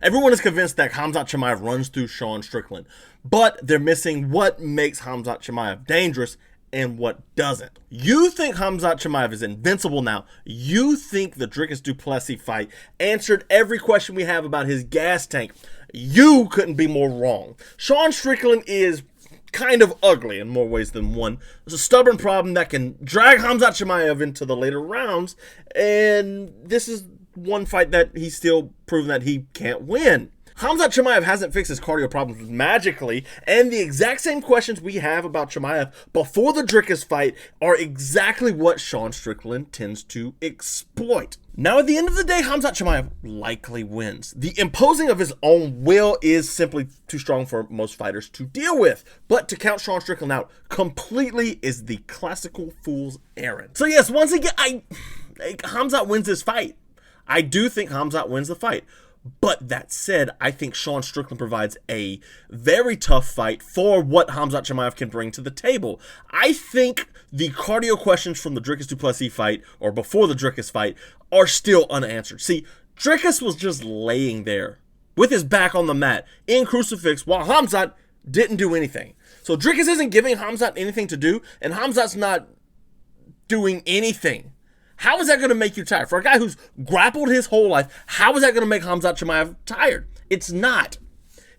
Everyone is convinced that Khamzat Chimaev runs through Sean Strickland, but they're missing what makes Khamzat Chimaev dangerous and what doesn't. You think Khamzat Chimaev is invincible now. You think the Dricus du Plessis fight answered every question we have about his gas tank. You couldn't be more wrong. Sean Strickland is kind of ugly in more ways than one. There's a stubborn problem that can drag Khamzat Chimaev into the later rounds, and this is one fight that he's still proven that he can't win. Khamzat Chimaev hasn't fixed his cardio problems magically, and the exact same questions we have about Chimaev before the Dricus fight are exactly what Sean Strickland tends to exploit. Now, at the end of the day, Khamzat Chimaev likely wins. The imposing of his own will is simply too strong for most fighters to deal with, but to count Sean Strickland out completely is the classical fool's errand. So yes, once again, Khamzat wins this fight. I do think Khamzat wins the fight. But that said, I think Sean Strickland provides a very tough fight for what Khamzat Chimaev can bring to the table. I think the cardio questions from the Dricus du Plessis fight, or before the Dricus fight, are still unanswered. See, Dricus was just laying there with his back on the mat in crucifix while Khamzat didn't do anything. So Dricus isn't giving Khamzat anything to do, and Khamzat's not doing anything. How is that going to make you tired? For a guy who's grappled his whole life, how is that going to make Khamzat Chimaev tired? It's not.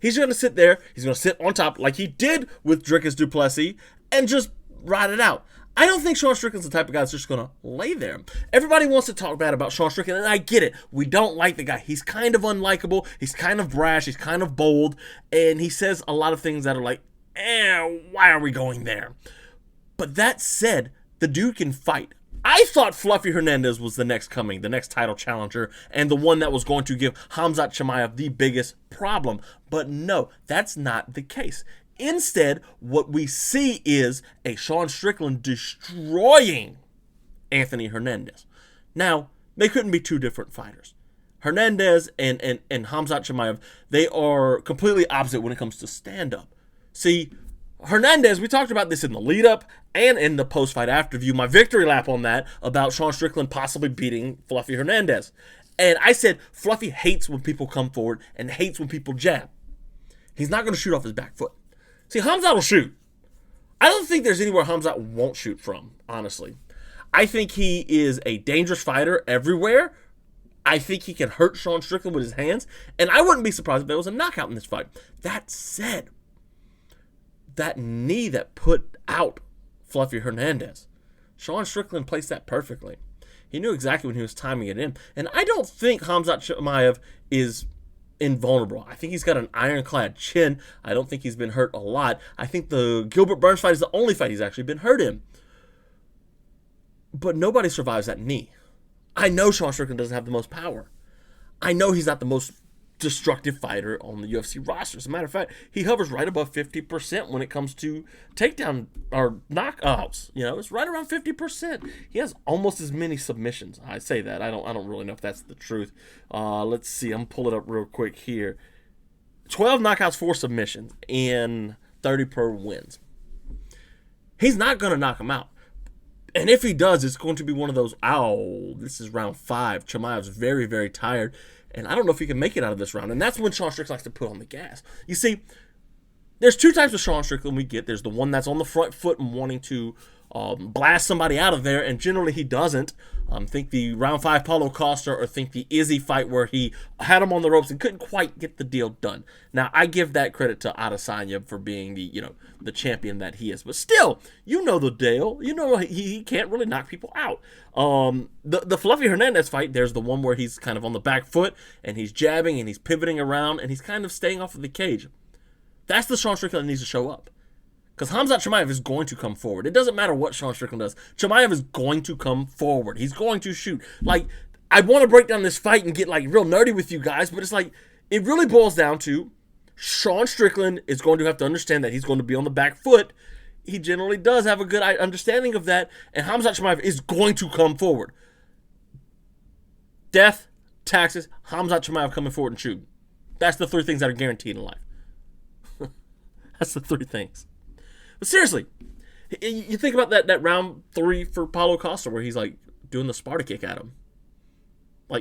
He's going to sit there, he's going to sit on top like he did with Dricus du Plessis and just ride it out. I don't think Sean Strickland's the type of guy that's just going to lay there. Everybody wants to talk bad about Sean Strickland, and I get it. We don't like the guy. He's kind of unlikable, he's kind of brash, he's kind of bold, and he says a lot of things that are like, why are we going there? But that said, the dude can fight. I thought Fluffy Hernandez was the next coming, the next title challenger, and the one that was going to give Khamzat Chimaev the biggest problem. But no, that's not the case. Instead, what we see is a Sean Strickland destroying Anthony Hernandez. Now, they couldn't be two different fighters. Hernandez and Khamzat Chimaev, they are completely opposite when it comes to stand-up. See, Hernandez, we talked about this in the lead-up and in the post-fight after-view, my victory lap on that, about Sean Strickland possibly beating Fluffy Hernandez. And I said Fluffy hates when people come forward and hates when people jab. He's not going to shoot off his back foot. See, Khamzat will shoot. I don't think there's anywhere Khamzat won't shoot from, honestly. I think he is a dangerous fighter everywhere. I think he can hurt Sean Strickland with his hands, and I wouldn't be surprised if there was a knockout in this fight. That said, that knee that put out Fluffy Hernandez, Sean Strickland placed that perfectly. He knew exactly when he was timing it in. And I don't think Khamzat Chimaev is invulnerable. I think he's got an ironclad chin. I don't think he's been hurt a lot. I think the Gilbert Burns fight is the only fight he's actually been hurt in. But nobody survives that knee. I know Sean Strickland doesn't have the most power. I know he's not the most destructive fighter on the UFC roster. As a matter of fact, he hovers right above 50% when it comes to takedown or knockouts. You know, it's right around 50%. He has almost as many submissions. I say that. I don't really know if that's the truth. Let's see. I'm pull it up real quick here. 12 knockouts, 4 submissions, and 30 per wins. He's not going to knock him out. And if he does, it's going to be one of those, this is round 5. Chimaev's very, very tired. And I don't know if he can make it out of this round. And that's when Sean Strickland likes to put on the gas. You see, there's 2 types of Sean Strickland we get. There's the one that's on the front foot and wanting to blast somebody out of there, and generally he doesn't. Think the round 5 Paulo Costa, or think the Izzy fight where he had him on the ropes and couldn't quite get the deal done. Now, I give that credit to Adesanya for being the champion that he is. But still, you know the deal. You know he can't really knock people out. The Fluffy Hernandez fight, there's the one where he's kind of on the back foot, and he's jabbing, and he's pivoting around, and he's kind of staying off of the cage. That's the Sean Strickland that needs to show up. Because Khamzat Chimaev is going to come forward. It doesn't matter what Sean Strickland does. Chimaev is going to come forward. He's going to shoot. Like, I want to break down this fight and get, real nerdy with you guys, but it's it really boils down to Sean Strickland is going to have to understand that he's going to be on the back foot. He generally does have a good understanding of that, and Khamzat Chimaev is going to come forward. Death, taxes, Khamzat Chimaev coming forward and shooting. That's the 3 things that are guaranteed in life. That's the 3 things. But seriously, you think about that round 3 for Paulo Costa where he's doing the Sparta kick at him.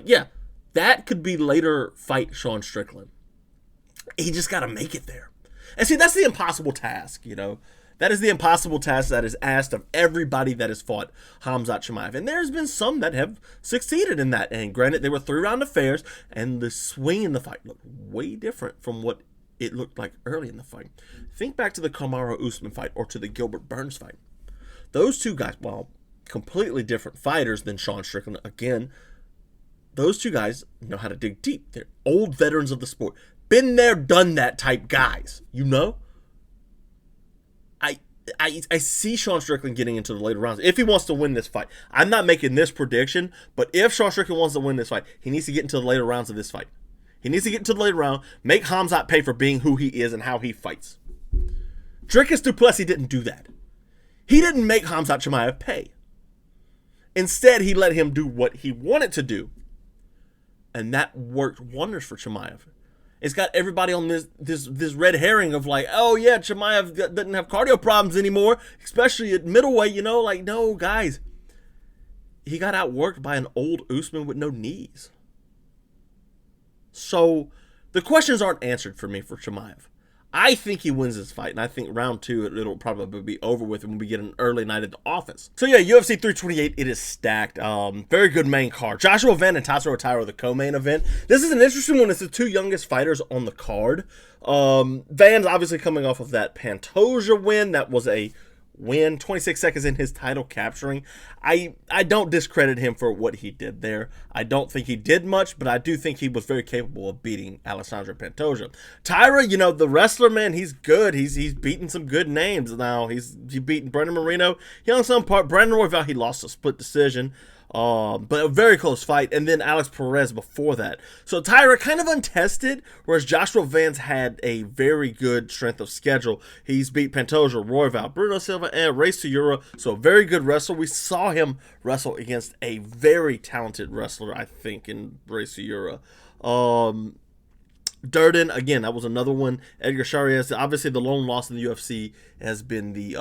Yeah, That could be later fight Sean Strickland. He just got to make it there. And see, that's the impossible task, you know. That is the impossible task that is asked of everybody that has fought Khamzat Chimaev. And there's been some that have succeeded in that. And granted, they were 3-round affairs, and the swing in the fight looked way different from what it looked like early in the fight. Think back to the Kamaru Usman fight or to the Gilbert Burns fight. Those two guys, while completely different fighters than Sean Strickland, again, those two guys know how to dig deep. They're old veterans of the sport. Been there, done that type guys, you know? I see Sean Strickland getting into the later rounds if he wants to win this fight. I'm not making this prediction, but if Sean Strickland wants to win this fight, he needs to get into the later rounds of this fight. He needs to get into the later round, make Khamzat pay for being who he is and how he fights. Dricus du Plessis didn't do that. He didn't make Khamzat Chimaev pay. Instead, he let him do what he wanted to do. And that worked wonders for Chimaev. It's got everybody on this red herring of like, oh yeah, Chimaev doesn't have cardio problems anymore, especially at middleweight, you know? Like, no, guys. He got outworked by an old Usman with no knees. So, the questions aren't answered for me for Chimaev. I think he wins this fight, and I think round 2, it'll probably be over with when we get an early night at the office. So yeah, UFC 328, it is stacked. Very good main card. Joshua Van and Tatsuro Taira, the co-main event. This is an interesting one. It's the two youngest fighters on the card. Van's obviously coming off of that Pantoja win. That was a win, 26 seconds in his title capturing. I don't discredit him for what he did there. I don't think he did much, but I do think he was very capable of beating Alessandro Pantoja. Taira, you know, the wrestler, man, he's good. He's beaten some good names now. He's beaten Brandon Moreno. He on some part, Brandon Royval, he lost a split decision. But a very close fight, and then Alex Perez before that. So Taira kind of untested, whereas Joshua Vance had a very good strength of schedule. He's beat Pantoja, Royval, Bruno Silva, and Reyes Tuura. So a very good wrestler. We saw him wrestle against a very talented wrestler, I think, in Reyes Tuura. Durden, again, that was another one. Edgar Chairez, obviously the lone loss in the UFC has been the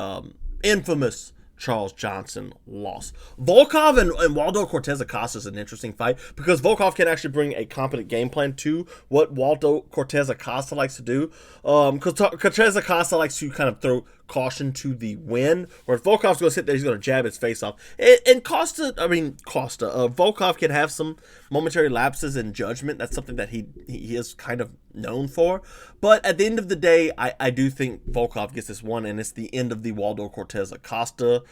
infamous Charles Johnson loss. Volkov and Waldo Cortez Acosta is an interesting fight because Volkov can actually bring a competent game plan to what Waldo Cortez Acosta likes to do. Cortez Acosta likes to kind of throw caution to the wind, whereas Volkov's going to sit there, he's going to jab his face off. And Volkov can have some momentary lapses in judgment. That's something that he is kind of known for. But at the end of the day, I do think Volkov gets this one, and it's the end of the Waldo Cortez Acosta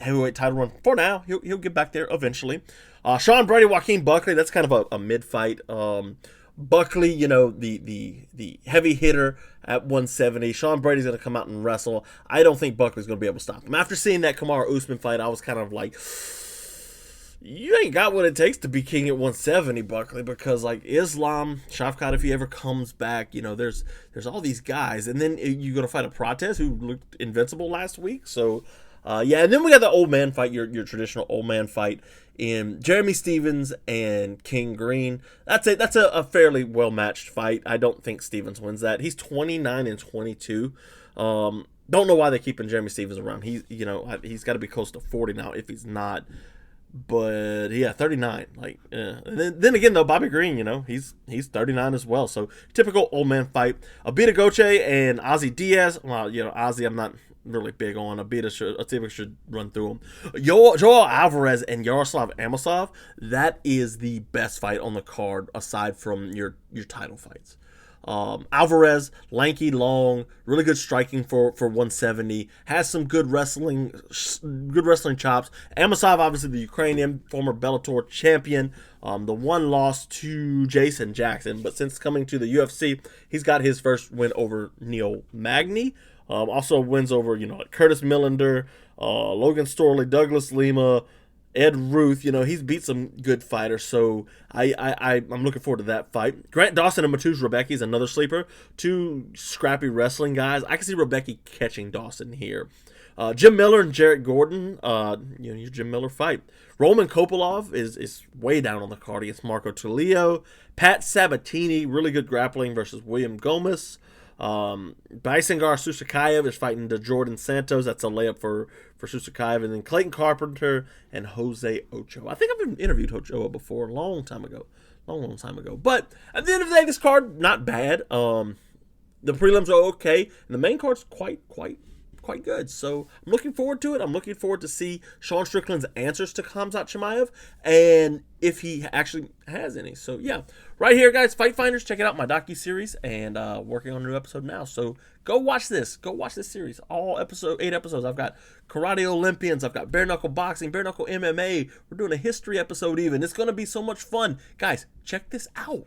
heavyweight title run. For now, he'll get back there eventually. Sean Brady, Joaquin Buckley, that's kind of a mid-fight. Buckley, you know, the heavy hitter at 170. Sean Brady's going to come out and wrestle. I don't think Buckley's going to be able to stop him. After seeing that Kamaru Usman fight, I was kind of like, you ain't got what it takes to be king at 170, Buckley, because like Islam, Shavkat, if he ever comes back, you know, there's all these guys, and then you're going to fight a Protez who looked invincible last week. So yeah, and then we got the old man fight, your traditional old man fight in Jeremy Stephens and King Green. That's a fairly well matched fight. I don't think Stephens wins that. He's 29-22. Don't know why they're keeping Jeremy Stephens around. He's got to be close to 40 now if he's not. But yeah, 39. Like, then again though, Bobby Green, you know, he's 39 as well. So typical old man fight. Abita Goche and Ozzy Diaz. Well, you know, Ozzy, I'm not really big on. Abita should run through him. Joel Alvarez and Yaroslav Amosov. That is the best fight on the card aside from your title fights. Alvarez, lanky, long, really good striking for 170, has some good wrestling chops. Amosov, obviously the Ukrainian, former Bellator champion, the one loss to Jason Jackson, but since coming to the UFC, he's got his first win over Neil Magny. Also wins over, you know, like Curtis Millender, Logan Storley, Douglas Lima, Ed Ruth. You know, he's beat some good fighters, so I'm looking forward to that fight. Grant Dawson and Mateusz Rebecki is another sleeper. Two scrappy wrestling guys. I can see Rebecki catching Dawson here. Jim Miller and Jarrett Gordon, your Jim Miller fight. Roman Kopolov is way down on the card against Marco Tulio. Pat Sabatini, really good grappling versus William Gomez. Baisengar Susakaev is fighting the Jordan Santos. That's a layup for Susakaev. And then Clayton Carpenter and Jose Ochoa. I think I've interviewed Ochoa before a long time ago. Long time ago. But at the end of the day, this card, not bad. The prelims are okay. And the main card's quite good. So I'm looking forward to it. I'm looking forward to see Sean Strickland's answers to Khamzat Chimaev and if he actually has any. So yeah, right here, guys, Fight Finders. Check it out, my docu-series, and working on a new episode now. So go watch this. Go watch this series. All 8 episodes. I've got Karate Olympians. I've got bare knuckle boxing, bare knuckle MMA. We're doing a history episode even. It's going to be so much fun. Guys, check this out.